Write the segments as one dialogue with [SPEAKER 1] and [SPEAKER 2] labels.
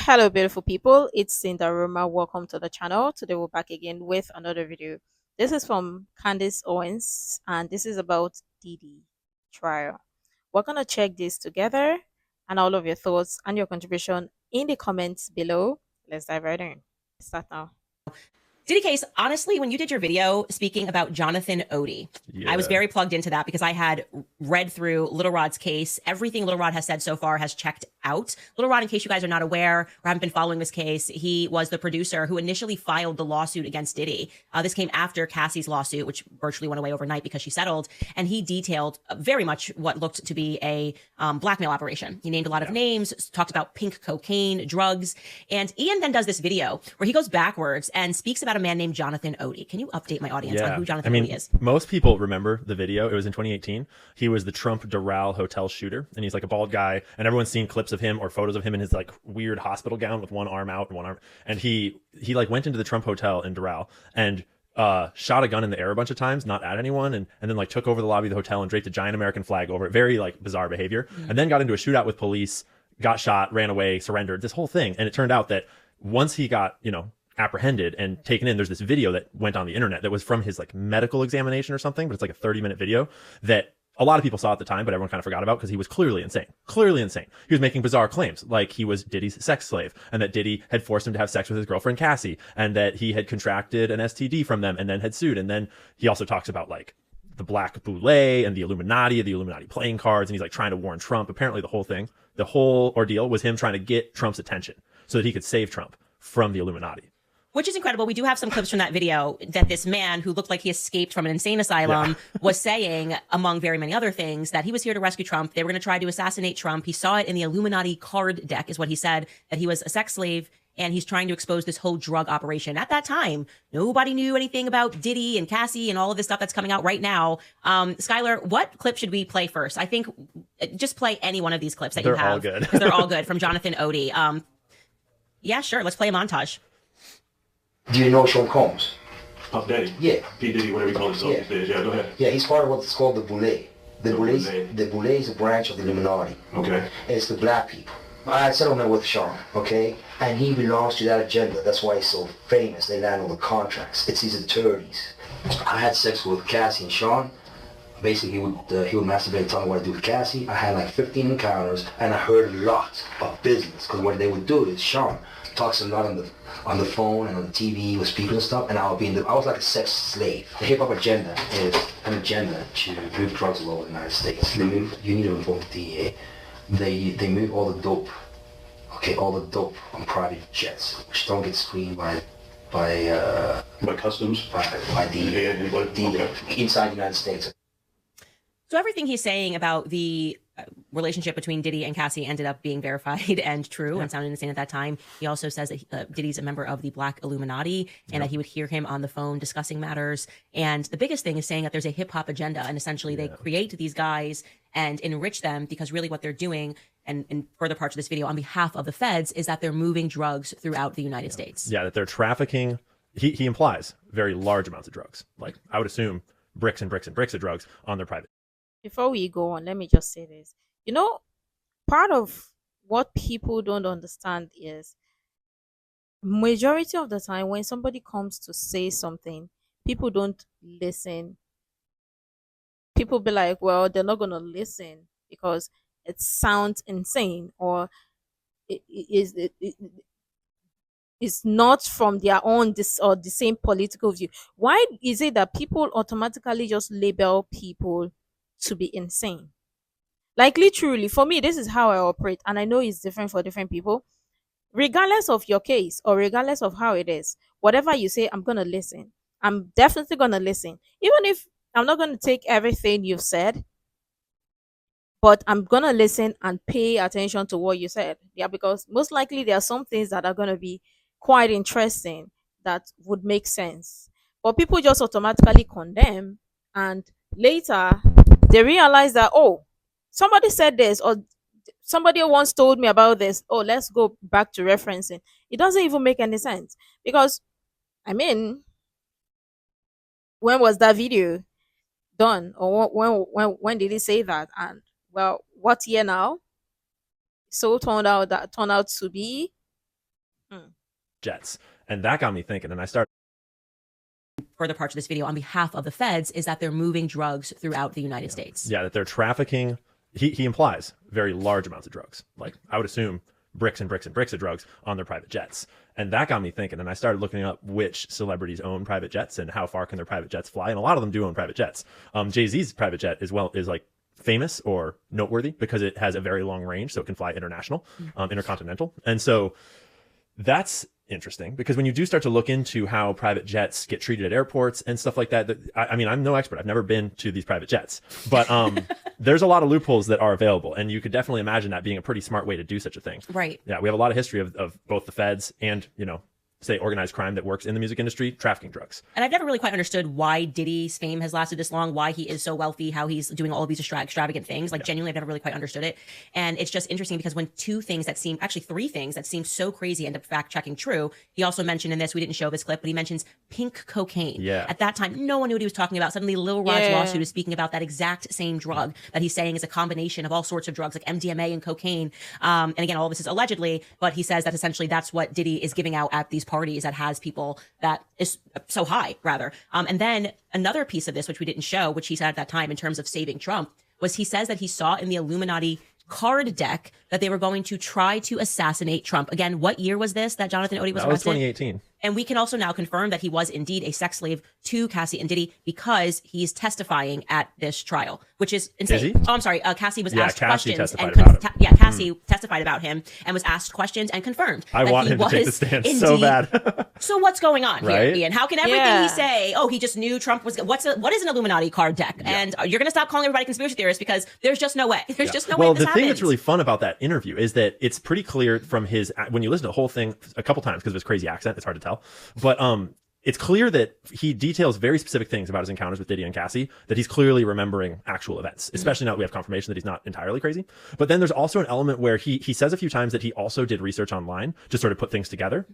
[SPEAKER 1] Hello, beautiful people. It's Sindafam. Welcome to the channel. Today we're back again with another video. This is from Candace Owens, and this is about Diddy trial. We're gonna check this together, and all of your thoughts and your contribution in the comments below. Let's dive right in. Start now.
[SPEAKER 2] Diddy case, honestly, when you did your video speaking about Jonathan Odie, I was very plugged into that because I had read through Little Rod's case. Everything Little Rod has said so far has checked out. Little Rod, in case you guys are not aware or haven't been following this case, he was the producer who initially filed the lawsuit against Diddy. This came after Cassie's lawsuit, which virtually went away overnight because she settled. And he detailed very much what looked to be a blackmail operation. He named a lot of names, talked about pink cocaine, drugs. And Ian then does this video where he goes backwards and speaks about a man named Jonathan Odie. Can you update my audience on who Jonathan Odie is?
[SPEAKER 3] Most people remember the video. It was in 2018. He was the Trump Doral hotel shooter, and he's like a bald guy, and everyone's seen clips of him or photos of him in his like weird hospital gown with one arm out and one arm. And he like went into the Trump hotel in Doral and shot a gun in the air a bunch of times, not at anyone, and then like took over the lobby of the hotel and draped a giant American flag over it. Very like bizarre behavior. And then got into a shootout with police, got shot, ran away, surrendered, this whole thing. And it turned out that once he got, apprehended and taken in, there's this video that went on the internet that was from his like medical examination or something, but it's like a 30-minute video that a lot of people saw at the time, but everyone kind of forgot about because he was clearly insane. He was making bizarre claims, like he was Diddy's sex slave and that Diddy had forced him to have sex with his girlfriend Cassie and that he had contracted an STD from them and then had sued. And then he also talks about like the black boule and the Illuminati playing cards, and he's like trying to warn Trump. Apparently the whole ordeal was him trying to get Trump's attention so that he could save Trump from the Illuminati.
[SPEAKER 2] Which is incredible. We do have some clips from that video that this man who looked like he escaped from an insane asylum was saying, among very many other things, that he was here to rescue Trump. They were going to try to assassinate Trump. He saw it in the Illuminati card deck, is what he said, that he was a sex slave, and he's trying to expose this whole drug operation. At that time, nobody knew anything about Diddy and Cassie and all of this stuff that's coming out right now. Skylar, what clip should we play first? I think just play any one of these clips that you have.
[SPEAKER 3] They're all good.
[SPEAKER 2] They're all good, from Jonathan Odie. Yeah, sure. Let's play a montage.
[SPEAKER 4] Do you know Sean Combs?
[SPEAKER 5] Puff Daddy?
[SPEAKER 4] Yeah.
[SPEAKER 5] P. Diddy, whatever you call himself these days. Yeah, go ahead.
[SPEAKER 4] Yeah, he's part of what's called the Boule. The Boule is a branch of the Illuminati.
[SPEAKER 5] Okay.
[SPEAKER 4] And it's the black people. I had a settlement with Sean, okay? And he belongs to that agenda. That's why he's so famous. They land all the contracts. It's his attorneys. I had sex with Cassie and Sean. Basically, he would masturbate and tell me what to do with Cassie. I had like 15 encounters, and I heard a lot of business. Because what they would do is Sean talks a lot on the phone and on the TV with speakers and stuff, and I was like a sex slave. The hip hop agenda is an agenda to move drugs all over the United States. You need to inform the DEA. They move all the dope, on private jets, which don't get screened by
[SPEAKER 5] customs,
[SPEAKER 4] by the inside the United States.
[SPEAKER 2] So everything he's saying about the relationship between Diddy and Cassie ended up being verified and true and sounded insane at that time. He also says that Diddy's a member of the Black Illuminati and that he would hear him on the phone discussing matters. And the biggest thing is saying that there's a hip hop agenda, and essentially they create these guys and enrich them, because really what they're doing, and in further parts of this video on behalf of the feds, is that they're moving drugs throughout the United States.
[SPEAKER 3] Yeah, that they're trafficking. He implies very large amounts of drugs. Like I would assume bricks and bricks and bricks of drugs on their private.
[SPEAKER 1] Before we go on, let me just say this. Part of what people don't understand is majority of the time when somebody comes to say something, people don't listen. People be like, well, they're not going to listen because it sounds insane, or it's not from their own or the same political view. Why is it that people automatically just label people to be insane? Like literally, for me, this is how I operate, and I know it's different for different people. Regardless of your case or regardless of how it is, whatever you say, I'm gonna listen. I'm definitely gonna listen, even if I'm not gonna take everything you've said, but I'm gonna listen and pay attention to what you said. Yeah, because most likely there are some things that are gonna be quite interesting that would make sense, but people just automatically condemn, and later they realize that, oh, somebody said this, or somebody once told me about this. Oh, let's go back to referencing. It doesn't even make any sense, because when was that video done, or when did he say that? And well, what year now? So turned out to be
[SPEAKER 3] jets. And that got me thinking. And I started
[SPEAKER 2] further parts of this video on behalf of the feds is that they're moving drugs throughout the United States.
[SPEAKER 3] Yeah, that they're trafficking. He implies very large amounts of drugs. Like, I would assume bricks and bricks and bricks of drugs on their private jets. And that got me thinking. And I started looking up which celebrities own private jets and how far can their private jets fly. And a lot of them do own private jets. Jay-Z's private jet is like famous or noteworthy because it has a very long range, so it can fly international, intercontinental. And so that's interesting because when you do start to look into how private jets get treated at airports and stuff like that, I mean, I'm no expert. I've never been to these private jets, but there's a lot of loopholes that are available. And you could definitely imagine that being a pretty smart way to do such a thing.
[SPEAKER 2] Right.
[SPEAKER 3] Yeah. We have a lot of history of both the feds and, say organized crime that works in the music industry, trafficking drugs.
[SPEAKER 2] And I've never really quite understood why Diddy's fame has lasted this long, why he is so wealthy, how he's doing all of these extravagant things. Like, genuinely, I've never really quite understood it. And it's just interesting because when three things that seem so crazy end up fact checking true. He also mentioned in this, we didn't show this clip, but he mentions pink cocaine.
[SPEAKER 3] Yeah.
[SPEAKER 2] At that time, no one knew what he was talking about. Suddenly, Lil Rod's lawsuit is speaking about that exact same drug that he's saying is a combination of all sorts of drugs like MDMA and cocaine. And again, all of this is allegedly, but he says that essentially that's what Diddy is giving out at these parties that has people that is so high, rather. And then another piece of this, which we didn't show, which he said at that time in terms of saving Trump, was he says that he saw in the Illuminati card deck that they were going to try to assassinate Trump. Again, what year was this that Jonathan Odie was arrested?
[SPEAKER 3] That was 2018.
[SPEAKER 2] And we can also now confirm that he was indeed a sex slave to Cassie and Diddy because he's testifying at this trial, which is insane.
[SPEAKER 3] Is he?
[SPEAKER 2] Oh, I'm sorry. Cassie was asked
[SPEAKER 3] Cassie
[SPEAKER 2] questions.
[SPEAKER 3] testified about him.
[SPEAKER 2] Cassie testified about him and was asked questions and confirmed.
[SPEAKER 3] I want him to take the stand so bad.
[SPEAKER 2] So what's going on
[SPEAKER 3] Right?
[SPEAKER 2] here, Ian? How can everything he say, he just knew Trump was, what is an Illuminati card deck?
[SPEAKER 3] Yeah.
[SPEAKER 2] And you're going to stop calling everybody conspiracy theorists because there's just no way. There's just no way
[SPEAKER 3] Well,
[SPEAKER 2] this
[SPEAKER 3] the thing
[SPEAKER 2] happens.
[SPEAKER 3] that's really fun about that interview is that it's pretty clear from his, when you listen to the whole thing a couple times because of his crazy accent, it's hard to tell. But it's clear that he details very specific things about his encounters with Diddy and Cassie, that he's clearly remembering actual events, especially now that we have confirmation that he's not entirely crazy. But then there's also an element where he says a few times that he also did research online to sort of put things together.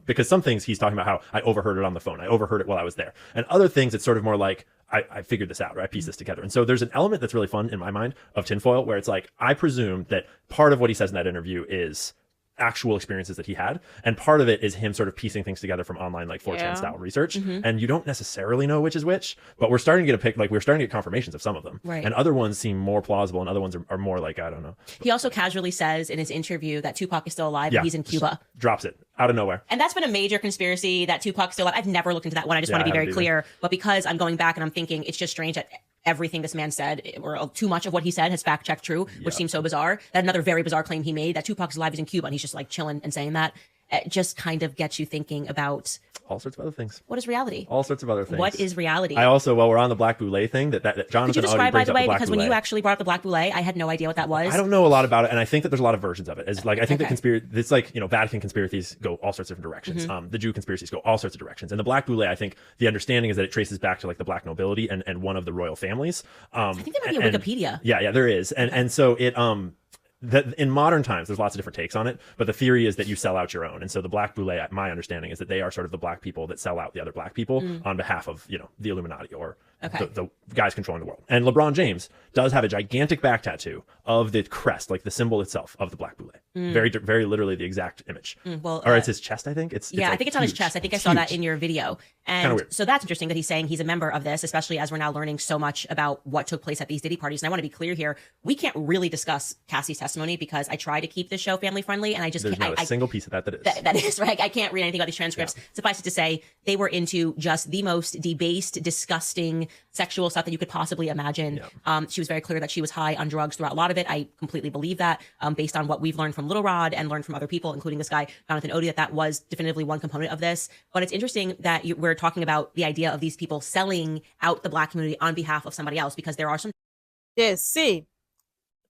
[SPEAKER 3] Because some things he's talking about how I overheard it on the phone. I overheard it while I was there. And other things, it's sort of more like, I figured this out, or I pieced this together. And so there's an element that's really fun in my mind of tinfoil where it's like, I presume that part of what he says in that interview is actual experiences that he had, and part of it is him sort of piecing things together from online like 4chan style research, and you don't necessarily know which is which, but we're starting to get we're starting to get confirmations of some of them,
[SPEAKER 2] right?
[SPEAKER 3] And other ones seem more plausible and other ones are more like, I don't know.
[SPEAKER 2] He also casually says in his interview that Tupac is still alive and he's in Cuba.
[SPEAKER 3] Drops it out of nowhere. And
[SPEAKER 2] that's been a major conspiracy that Tupac's still alive. I've never looked into that one. I just want to be very clear, but because I'm going back and I'm thinking it's just strange that everything this man said, or too much of what he said, has fact checked true, which seems so bizarre. That another very bizarre claim he made that Tupac's alive is in Cuba and he's just like chilling and saying that. It just kind of gets you thinking about
[SPEAKER 3] all sorts of other things.
[SPEAKER 2] What is reality?
[SPEAKER 3] All sorts of other things.
[SPEAKER 2] What is reality?
[SPEAKER 3] I also, while we're on the Black Boule thing, that Jonathan
[SPEAKER 2] Could you describe, by the way, because when you
[SPEAKER 3] Boule.
[SPEAKER 2] actually brought up the Black Boule, I had no idea what that was.
[SPEAKER 3] I don't know a lot about it, and I think that there's a lot of versions of it. As like, I think it's like, Vatican conspiracies go all sorts of different directions. The Jew conspiracies go all sorts of directions. And the Black Boule, I think the understanding is that it traces back to like the black nobility and one of the royal families.
[SPEAKER 2] I think there might be a Wikipedia.
[SPEAKER 3] Yeah, there is. And so it that in modern times, there's lots of different takes on it, but the theory is that you sell out your own. And so the Black Boule, my understanding is that they are sort of the black people that sell out the other black people on behalf of, the Illuminati or the guys controlling the world. And LeBron James does have a gigantic back tattoo of the crest, like the symbol itself of the Black Boule. Very, very literally the exact image. Or it's his chest, I think. It's
[SPEAKER 2] I think it's on his chest. I think I saw that in your video. And so that's interesting that he's saying he's a member of this, especially as we're now learning so much about what took place at these Diddy parties. And I want to be clear here. We can't really discuss Cassie's testimony because I try to keep this show family friendly and I just
[SPEAKER 3] There's
[SPEAKER 2] can't.
[SPEAKER 3] Not a single piece of that is.
[SPEAKER 2] That is, right? I can't read anything about these transcripts. Suffice it to say, they were into just the most debased, disgusting sexual stuff that you could possibly imagine. She was very clear that she was high on drugs throughout a lot of it. I completely believe that based on what we've learned from Little Rod and learned from other people, including this guy, Jonathan Odie, that was definitively one component of this. But it's interesting that we're talking about the idea of these people selling out the black community on behalf of somebody else, because there are some.
[SPEAKER 1] Yes, see,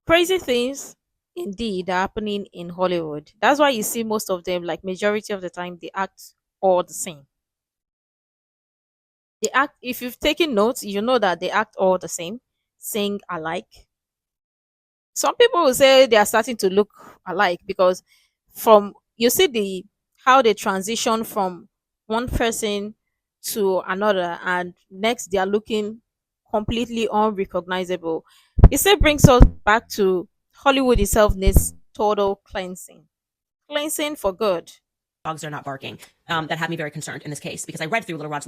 [SPEAKER 1] crazy things indeed are happening in Hollywood. That's why you see most of them, like majority of the time, they act all the same. They act, if you've taken notes, you know that they act all the same, sing alike. Some people will say they are starting to look alike because from you see how they transition from one person to another, and next they are looking completely unrecognizable. It still brings us back to Hollywood itself needs total cleansing for good.
[SPEAKER 2] dogs are not barking that have me very concerned in this case, because I read through Little Rod's,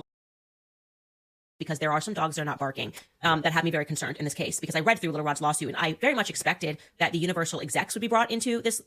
[SPEAKER 2] because there are some dogs that are not barking that have me very concerned in this case, because I read through Little Rod's lawsuit, and I very much expected that the Universal execs would be brought into this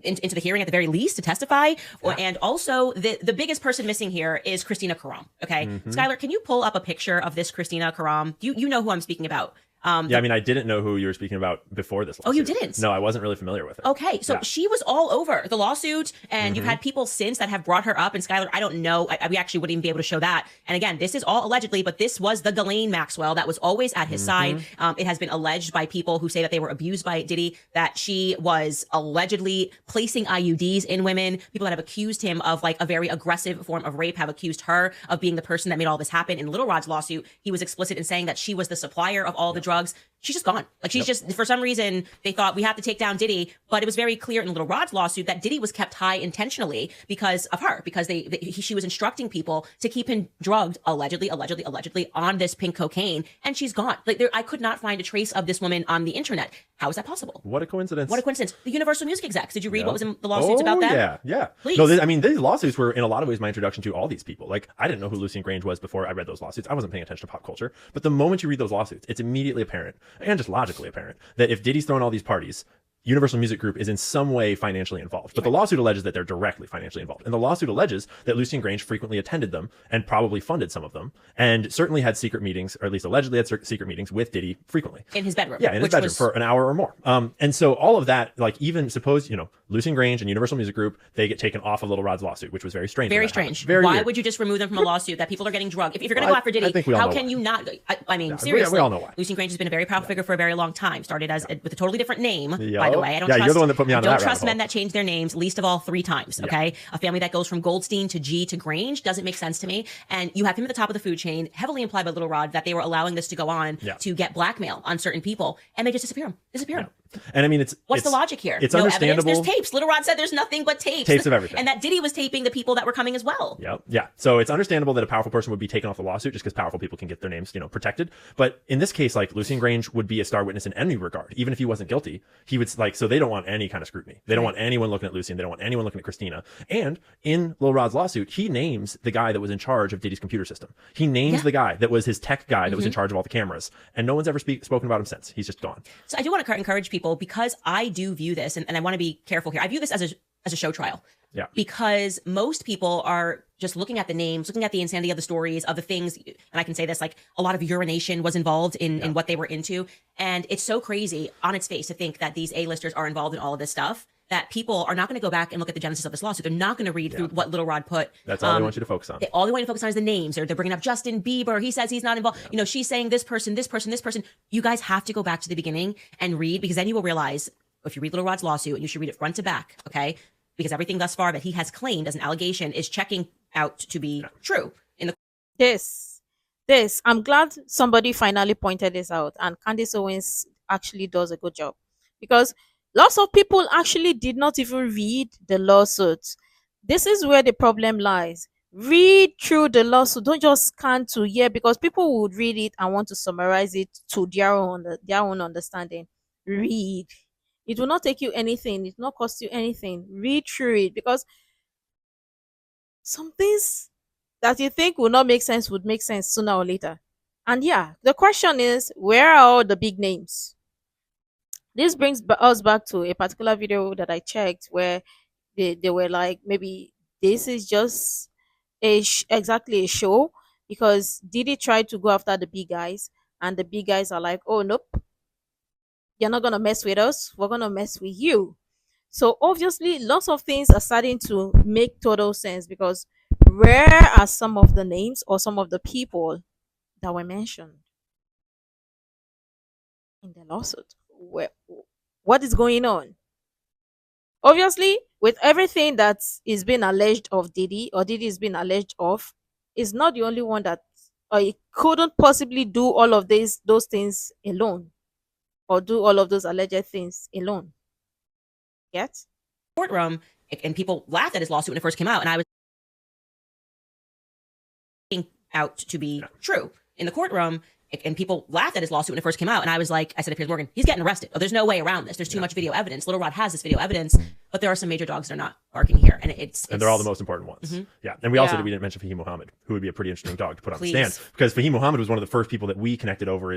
[SPEAKER 2] into the hearing at the very least to testify. And also the biggest person missing here is Christina Karam. Okay. Skylar, can you pull up a picture of this Christina Karam? You know who I'm speaking about.
[SPEAKER 3] Yeah, I mean, I didn't know who you were speaking about before this lawsuit.
[SPEAKER 2] Oh, you didn't?
[SPEAKER 3] No, I wasn't really familiar with it.
[SPEAKER 2] Okay, so she was all over the lawsuit, and you've had people since that have brought her up. And Skylar, I don't know, we actually wouldn't even be able to show that. And again, this is all allegedly, but this was the Ghislaine Maxwell that was always at his side. It has been alleged by people who say that they were abused by Diddy, that she was allegedly placing IUDs in women. People that have accused him of like a very aggressive form of rape have accused her of being the person that made all this happen. In Little Rod's lawsuit, he was explicit in saying that she was the supplier of all the drugs. She's just gone. Like she's just, for some reason, they thought we have to take down Diddy, but it was very clear in Little Rod's lawsuit that Diddy was kept high intentionally because of her, because she was instructing people to keep him drugged, allegedly on this pink cocaine, and she's gone. Like I could not find a trace of this woman on the internet. How is that possible?
[SPEAKER 3] What a coincidence.
[SPEAKER 2] What a coincidence. The Universal Music execs. Did you read what was in the lawsuits about that?
[SPEAKER 3] Yeah.
[SPEAKER 2] Please.
[SPEAKER 3] No, I mean, these lawsuits were in a lot of ways my introduction to all these people. Like, I didn't know who Lucien Grange was before I read those lawsuits. I wasn't paying attention to pop culture. But the moment you read those lawsuits, it's immediately apparent, and just logically apparent, that if Diddy's throwing all these parties, Universal Music Group is in some way financially involved. But the lawsuit alleges that they're directly financially involved. And the lawsuit alleges that Lucien Grange frequently attended them and probably funded some of them, and certainly had secret meetings, or at least allegedly had secret meetings with Diddy frequently.
[SPEAKER 2] In his bedroom.
[SPEAKER 3] Yeah, in his bedroom for an hour or more. And so all of that, like, even suppose, Lucien Grange and Universal Music Group, they get taken off of Little Rod's lawsuit, which was very strange.
[SPEAKER 2] Very strange.
[SPEAKER 3] Very
[SPEAKER 2] Why
[SPEAKER 3] weird.
[SPEAKER 2] would you just remove them from a lawsuit that people are getting drugged? If you're going to go after Diddy, how can you not? I mean, seriously.
[SPEAKER 3] We all know why.
[SPEAKER 2] Lucien Grange has been a very powerful figure for a very long time. Started as with a totally different name, by the way. I don't
[SPEAKER 3] you're the one that put me on that rabbit
[SPEAKER 2] trust
[SPEAKER 3] hole.
[SPEAKER 2] men that change their names, least of all 3 times. Okay, a family that goes from Goldstein to G to Grange doesn't make sense to me. And you have him at the top of the food chain, heavily implied by Little Rod that they were allowing this to go on to get blackmail on certain people, and they just disappear them.
[SPEAKER 3] And I mean,
[SPEAKER 2] what's the logic here?
[SPEAKER 3] It's
[SPEAKER 2] no
[SPEAKER 3] understandable.
[SPEAKER 2] Evidence. There's tapes. Little Rod said there's nothing but tapes.
[SPEAKER 3] Tapes of everything.
[SPEAKER 2] And that Diddy was taping the people that were coming as well.
[SPEAKER 3] Yep. Yeah. So it's understandable that a powerful person would be taken off the lawsuit just because powerful people can get their names, protected. But in this case, like, Lucien Grange would be a star witness in any regard. Even if he wasn't guilty, he would, like, so they don't want any kind of scrutiny. They don't want anyone looking at Lucien. They don't want anyone looking at Christina. And in Lil Rod's lawsuit, he names the guy that was in charge of Diddy's computer system. He names the guy that was his tech guy that was in charge of all the cameras. And no one's ever spoken about him since. He's just gone.
[SPEAKER 2] So I do want to encourage people, because I do view this, and I want to be careful here. I view this as a show trial.
[SPEAKER 3] Yeah.
[SPEAKER 2] Because most people are just looking at the names, looking at the insanity of the stories, of the things, and I can say this, like, a lot of urination was involved in what they were into. And it's so crazy on its face to think that these A-listers are involved in all of this stuff, that people are not going to go back and look at the genesis of this lawsuit. They're not going to read through what Little Rod put.
[SPEAKER 3] That's all they want you to focus on.
[SPEAKER 2] All they want you to focus on is the names. Or they're bringing up Justin Bieber. He says he's not involved. She's saying this person. You guys have to go back to the beginning and read, because then you will realize, if you read Little Rod's lawsuit, and you should read it front to back, okay? Because everything thus far that he has claimed as an allegation is checking out to be true.
[SPEAKER 1] This, I'm glad somebody finally pointed this out, and Candace Owens actually does a good job, because lots of people actually did not even read the lawsuit. This is where the problem lies. Read through the lawsuit. Don't just scan to hear, because people would read it and want to summarize it to their own understanding. Read. It will not take you anything. It will not cost you anything. Read through it, because some things that you think will not make sense would make sense sooner or later. And the question is, where are all the big names? This brings us back to a particular video that I checked, where they were like, maybe this is just exactly a show, because Diddy tried to go after the big guys, and the big guys are like, oh, nope. You're not going to mess with us. We're going to mess with you. So obviously, lots of things are starting to make total sense, because where are some of the names or some of the people that were mentioned in the lawsuit? What is going on? Obviously, with everything that is being alleged of Diddy, or Diddy is being alleged of, is not the only one that, or he couldn't possibly do all of those things alone, or do all of those alleged things alone. Yet?
[SPEAKER 2] Courtroom, and people laughed at his lawsuit when it first came out, and I was out to be true. In the courtroom, and people laughed at his lawsuit when it first came out. And I was like, I said to Piers Morgan, he's getting arrested. Oh, there's no way around this. There's too much video evidence. Little Rod has this video evidence, but there are some major dogs that are not barking here. And and
[SPEAKER 3] they're all the most important ones. Yeah. And we we didn't mention Fahim Muhammad, who would be a pretty interesting dog to put on the stand, because Fahim Muhammad was one of the first people that we connected over.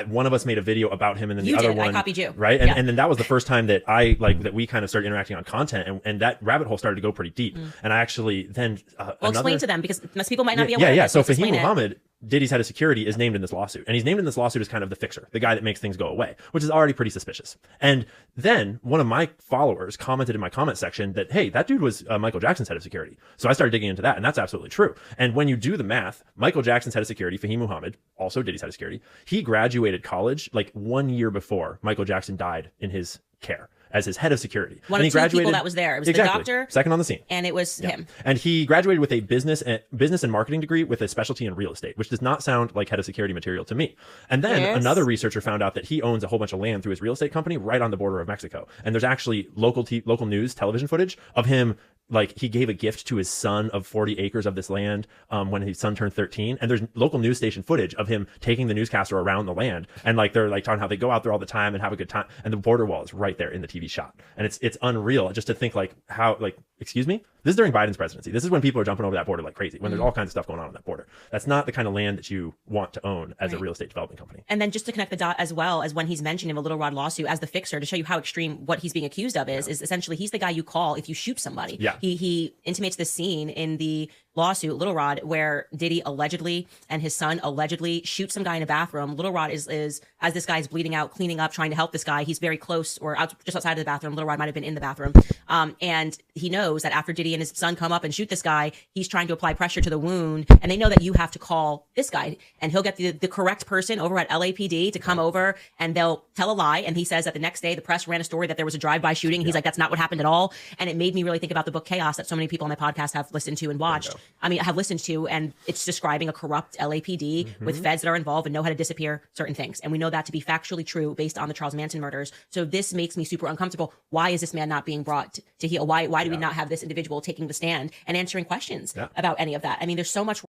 [SPEAKER 3] One of us made a video about him, and then the other one,
[SPEAKER 2] I copied you.
[SPEAKER 3] Right. And then that was the first time that that we kind of started interacting on content, and that rabbit hole started to go pretty deep. And I actually then,
[SPEAKER 2] explain to them, because most people might not be aware.
[SPEAKER 3] Yeah. So Fahim Muhammad, Diddy's head of security, is named in this lawsuit, and he's named in this lawsuit as kind of the fixer, the guy that makes things go away, which is already pretty suspicious. And then one of my followers commented in my comment section that, hey, that dude was Michael Jackson's head of security. So I started digging into that, and that's absolutely true. And when you do the math, Michael Jackson's head of security, Fahim Muhammad, also Diddy's head of security, he graduated college like 1 year before Michael Jackson died in his care as his head of security.
[SPEAKER 2] One of two people that was there. It was the doctor,
[SPEAKER 3] second on the scene,
[SPEAKER 2] and it was him.
[SPEAKER 3] And he graduated with a business and marketing degree with a specialty in real estate, which does not sound like head of security material to me. And then another researcher found out that he owns a whole bunch of land through his real estate company right on the border of Mexico. And there's actually local news television footage of him. Like, he gave a gift to his son of 40 acres of this land when his son turned 13. And there's local news station footage of him taking the newscaster around the land. And like, they're like talking how they go out there all the time and have a good time. And the border wall is right there in the TV shot. And it's unreal just to think like how, like, excuse me? This is during Biden's presidency. This is when people are jumping over that border like crazy, when there's all kinds of stuff going on that border. That's not the kind of land that you want to own as a real estate development company. And
[SPEAKER 2] then just to connect the dot, as well as when he's mentioned in a Little Rod lawsuit as the fixer, to show you how extreme what he's being accused of is essentially he's the guy you call if you shoot somebody.
[SPEAKER 3] Yeah.
[SPEAKER 2] He intimates this scene in the lawsuit, Little Rod, where Diddy allegedly and his son allegedly shoot some guy in a bathroom. Little Rod is as this guy is bleeding out, cleaning up, trying to help this guy. He's very close or just outside of the bathroom. Little Rod might have been in the bathroom. And he knows that after Diddy and his son come up and shoot this guy, he's trying to apply pressure to the wound. And they know that you have to call this guy, and he'll get the correct person over at LAPD to come over, and they'll tell a lie. And he says that the next day the press ran a story that there was a drive-by shooting. He's like, that's not what happened at all. And it made me really think about the book Chaos that so many people on my podcast have listened to and watched. Have listened to, and it's describing a corrupt LAPD with feds that are involved and know how to disappear certain things. And we know that to be factually true based on the Charles Manson murders. So this makes me super uncomfortable. Why is this man not being brought to heel? Why do we not have this individual taking the stand and answering questions about any of that? I mean, there's so much.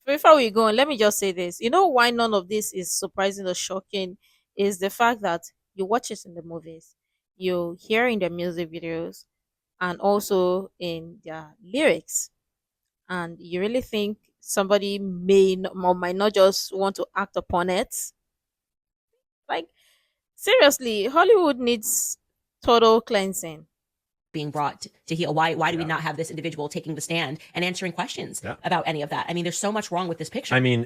[SPEAKER 1] Before we go on, let me just say this. You know why none of this is surprising or shocking is the fact that you watch it in the movies, you hear in the music videos, and also in their lyrics. And you really think somebody may or might not just want to act upon it? Like, seriously, Hollywood needs total cleansing.
[SPEAKER 2] Being brought to heel. Why do we not have this individual taking the stand and answering questions about any of that? I mean, there's so much wrong with this picture.
[SPEAKER 3] I mean,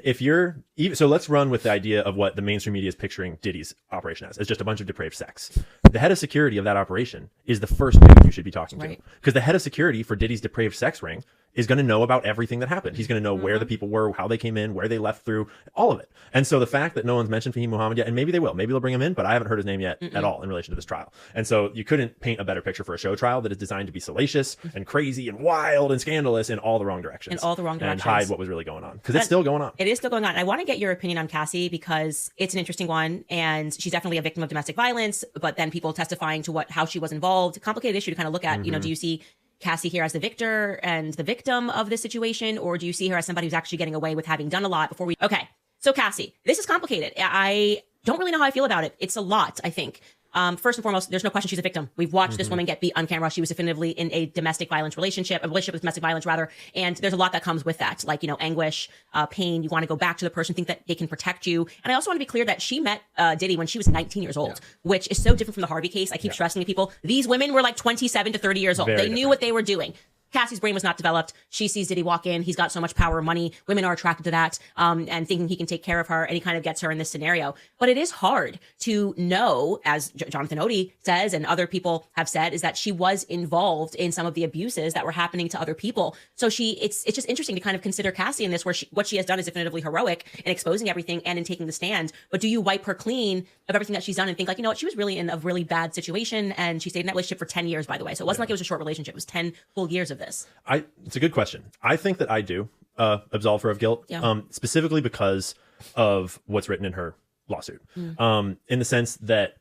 [SPEAKER 3] so let's run with the idea of what the mainstream media is picturing Diddy's operation as just a bunch of depraved sex. The head of security of that operation is the first dude you should be talking to, because the head of security for Diddy's depraved sex ring is going to know about everything that happened. He's going to know where the people were, how they came in, where they left through, all of it. And so the fact that no one's mentioned Fahim Muhammad yet, and maybe they will, maybe they'll bring him in, but I haven't heard his name yet at all in relation to this trial. And so you couldn't paint a better picture for a show trial that is designed to be salacious and crazy and wild and scandalous in all the wrong directions. And hide what was really going on, because it's still going on.
[SPEAKER 2] It is still going on. I want to get your opinion on Cassie, because it's an interesting one, and she's definitely a victim of domestic violence, but then people testifying to how she was involved. Complicated issue to kind of look at. You know, do you see Cassie here as the victor and the victim of this situation, or do you see her as somebody who's actually getting away with having done a lot before we... Okay, so Cassie, this is complicated. I don't really know how I feel about it. It's a lot, I think. First and foremost, there's no question she's a victim. We've watched this woman get beat on camera. She was definitively in a domestic violence relationship with domestic violence rather. And there's a lot that comes with that, like, you know, anguish, pain. You want to go back to the person, think that they can protect you. And I also want to be clear that she met Diddy when she was 19 years old, which is so different from the Harvey case. I keep stressing to people, these women were like 27 to 30 years old. They knew what they were doing. Cassie's brain was not developed. She sees Diddy walk in. He's got so much power and money. Women are attracted to that, and thinking he can take care of her, and he kind of gets her in this scenario. But it is hard to know, as Jonathan Odie says, and other people have said, is that she was involved in some of the abuses that were happening to other people. So it's just interesting to kind of consider Cassie in this, where what she has done is definitively heroic in exposing everything and in taking the stand. But do you wipe her clean of everything that she's done and think, like, you know what, she was really in a really bad situation, and she stayed in that relationship for 10 years, by the way. So it wasn't like it was a short relationship. It was 10 full years of this.
[SPEAKER 3] It's a good question. I think that I do absolve her of guilt, specifically because of what's written in her lawsuit. In the sense that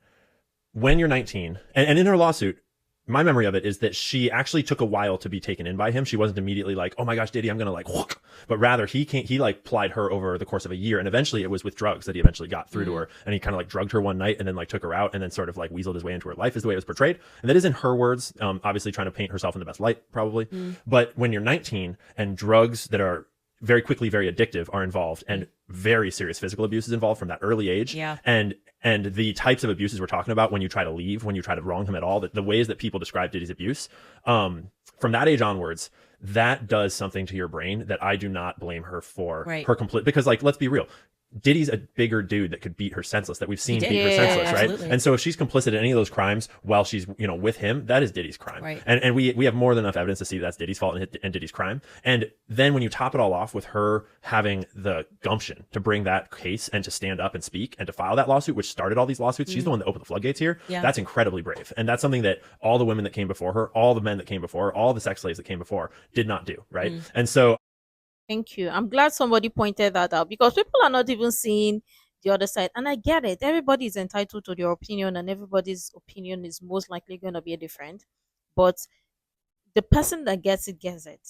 [SPEAKER 3] when you're 19, and in her lawsuit, my memory of it is that she actually took a while to be taken in by him. She wasn't immediately like, oh my gosh, Diddy, I'm gonna like whook. But rather he like plied her over the course of a year, and eventually it was with drugs that he eventually got through to her, and he kind of like drugged her one night and then like took her out and then sort of like weaseled his way into her life, is the way it was portrayed. And that is in her words, obviously trying to paint herself in the best light probably. But when you're 19 and drugs that are very quickly very addictive are involved, and very serious physical abuse is involved from that early age, and the types of abuses we're talking about, when you try to leave, when you try to wrong him at all, the ways that people describe Diddy's abuse, from that age onwards, that does something to your brain that I do not blame her for. Her complete, because like, let's be real, Diddy's a bigger dude that could beat her senseless, that we've seen beat her senseless, right?
[SPEAKER 2] Absolutely.
[SPEAKER 3] And so if she's complicit in any of those crimes while she's, you know, with him, that is Diddy's crime.
[SPEAKER 2] Right.
[SPEAKER 3] And we have more than enough evidence to see that's Diddy's fault and Diddy's crime. And then when you top it all off with her having the gumption to bring that case and to stand up and speak and to file that lawsuit, which started all these lawsuits, she's the one that opened the floodgates here. That's incredibly brave. And that's something that all the women that came before her, all the men that came before her, all the sex slaves that came before did not do, right? And so
[SPEAKER 1] Thank you. I'm glad somebody pointed that out, because people are not even seeing the other side. And I get it. Everybody is entitled to their opinion, and everybody's opinion is most likely going to be different. But the person that gets it gets it.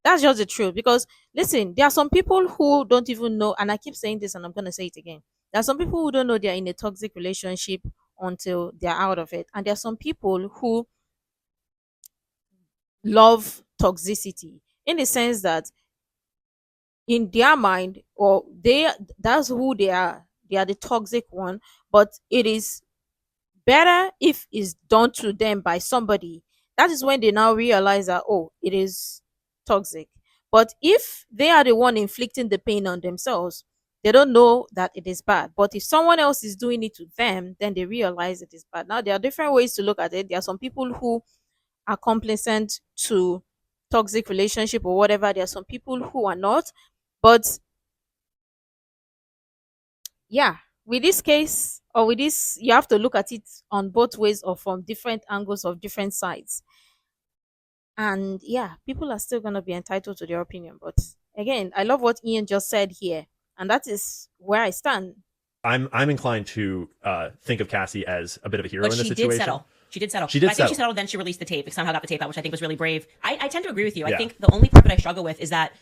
[SPEAKER 1] That's just the truth. Because listen, there are some people who don't even know, and I keep saying this and I'm going to say it again. There are some people who don't know they're in a toxic relationship until they're out of it. And there are some people who love toxicity in the sense that in their mind, or that's who they are the toxic one, but it is better if it's done to them by somebody. That is when they now realize that, oh, it is toxic. But if they are the one inflicting the pain on themselves, they don't know that it is bad. But if someone else is doing it to them, then they realize it is bad. Now there are different ways to look at it. There are some people who are complacent to toxic relationship or whatever. There are some people who are not. But yeah, with this case, or with this, you have to look at it on both ways or from different angles of different sides. And yeah, people are still going to be entitled to their opinion. But again, I love what Ian just said here, and that is where I stand.
[SPEAKER 3] I'm inclined to think of Cassie as a bit of a hero
[SPEAKER 2] But
[SPEAKER 3] in this
[SPEAKER 2] she
[SPEAKER 3] situation.
[SPEAKER 2] did settle. She did settle.
[SPEAKER 3] She did
[SPEAKER 2] I think
[SPEAKER 3] settle.
[SPEAKER 2] she settled, then she released the tape. Somehow got the tape out, which I think was really brave. I tend to agree with you. I
[SPEAKER 3] Yeah.
[SPEAKER 2] think the only part that I struggle with is that,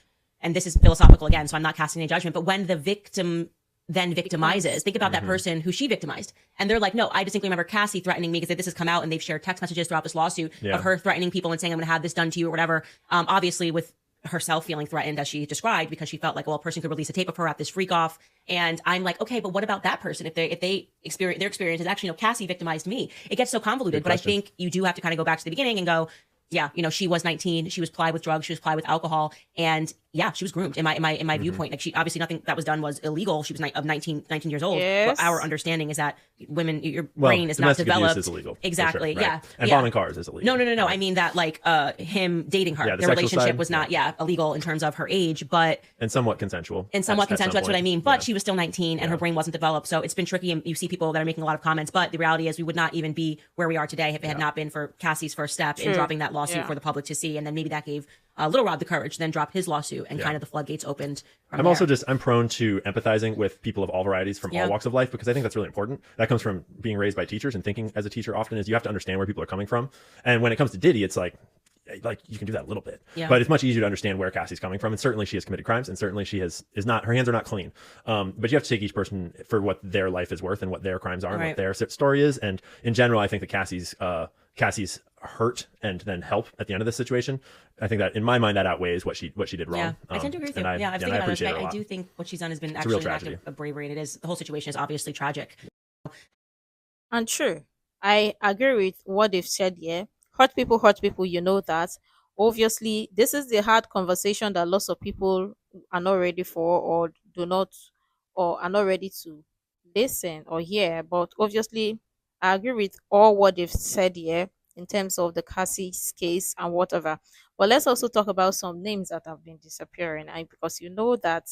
[SPEAKER 2] and this is philosophical again, so I'm not casting any judgment, but when the victim then victimizes, think about that person who she victimized. And they're like, no, I distinctly remember Cassie threatening me, because this has come out and they've shared text messages throughout this lawsuit of her threatening people and saying, I'm going to have this done to you or whatever. Obviously with herself feeling threatened, as she described, because she felt like, well, a person could release a tape of her at this freak off. And I'm like, okay, but what about that person? If they experience, their experience is actually, Cassie victimized me. It gets so convoluted, but I think you do have to kind of go back to the beginning and go, yeah, she was 19. She was plied with drugs. She was plied with alcohol, and yeah, she was groomed. In my viewpoint, like, she obviously, nothing that was done was illegal. She was 19 years old.
[SPEAKER 1] Yes.
[SPEAKER 2] But our understanding is that women, your brain is not
[SPEAKER 3] domestic
[SPEAKER 2] developed.
[SPEAKER 3] abuse is illegal,
[SPEAKER 2] Exactly.
[SPEAKER 3] for sure, right?
[SPEAKER 2] Yeah.
[SPEAKER 3] And bombing cars is illegal.
[SPEAKER 2] No. I mean that, like, him dating her,
[SPEAKER 3] Yeah, the
[SPEAKER 2] their
[SPEAKER 3] sexual
[SPEAKER 2] relationship
[SPEAKER 3] side,
[SPEAKER 2] was not, illegal in terms of her age, but
[SPEAKER 3] and somewhat consensual.
[SPEAKER 2] and somewhat
[SPEAKER 3] at some
[SPEAKER 2] consensual. That's what I
[SPEAKER 3] point.
[SPEAKER 2] mean. But
[SPEAKER 3] Yeah.
[SPEAKER 2] she was still 19 and her brain wasn't developed. So it's been tricky. And you see people that are making a lot of comments. But the reality is we would not even be where we are today if it had not been for Cassie's first step in
[SPEAKER 1] True.
[SPEAKER 2] dropping that lawsuit
[SPEAKER 1] Yeah.
[SPEAKER 2] for the public to see. And then maybe that gave Little Rod the courage to then drop his lawsuit, and kind of the floodgates opened from
[SPEAKER 3] I'm
[SPEAKER 2] there.
[SPEAKER 3] also I'm prone to empathizing with people of all varieties from
[SPEAKER 2] Yeah.
[SPEAKER 3] all walks of life, because I think that's really important. That comes from being raised by teachers, and thinking as a teacher often is you have to understand where people are coming from. And when it comes to Diddy, it's like you can do that a little bit, but it's much easier to understand where Cassie's coming from. And certainly she has committed crimes, and certainly she is not, her hands are not clean. But you have to take each person for what their life is worth and what their crimes are and what their story is. And in general, I think that Cassie's hurt and then help at the end of this situation, I think that in my mind that outweighs what she did wrong.
[SPEAKER 2] Yeah, I tend to agree with you.
[SPEAKER 3] I
[SPEAKER 2] I've
[SPEAKER 3] appreciate
[SPEAKER 2] about
[SPEAKER 3] it a
[SPEAKER 2] it. I
[SPEAKER 3] lot.
[SPEAKER 2] do think what she's done has been
[SPEAKER 3] It's a real
[SPEAKER 2] actually an act
[SPEAKER 3] tragedy.
[SPEAKER 2] of bravery, and the whole situation is obviously tragic.
[SPEAKER 1] And true, I agree with what they've said here. Hurt people, you know that. Obviously, this is the hard conversation that lots of people are not ready for, or do not, or are not ready to listen or hear. But obviously, I agree with all what they've said here in terms of the Cassie's case and whatever. But let's also talk about some names that have been disappearing. Because you know that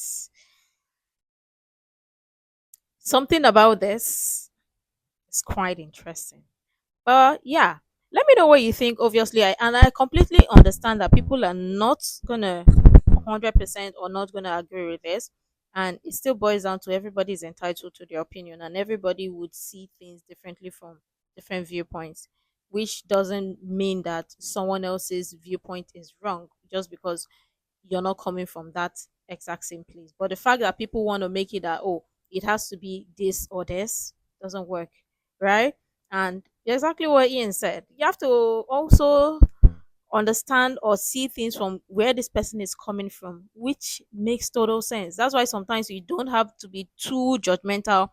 [SPEAKER 1] something about this is quite interesting. But yeah, let me know what you think. Obviously, I completely understand that people are not gonna 100% or not gonna agree with this, and it still boils down to everybody is entitled to their opinion, and everybody would see things differently from different viewpoints. which doesn't mean that someone else's viewpoint is wrong just because you're not coming from that exact same place. But the fact that people want to make it that, oh, it has to be this or this, doesn't work, right? And exactly what Ian said, you have to also understand or see things from where this person is coming from, which makes total sense. That's why sometimes you don't have to be too judgmental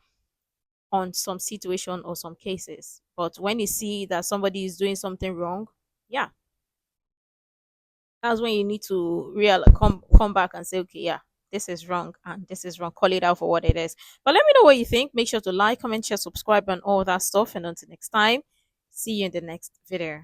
[SPEAKER 1] on some situation or some cases. But when you see that somebody is doing something wrong, yeah, that's when you need to come back and say, okay, yeah, this is wrong and this is wrong. Call it out for what it is. But let me know what you think. Make sure to like, comment, share, subscribe, and all that stuff. And until next time, see you in the next video.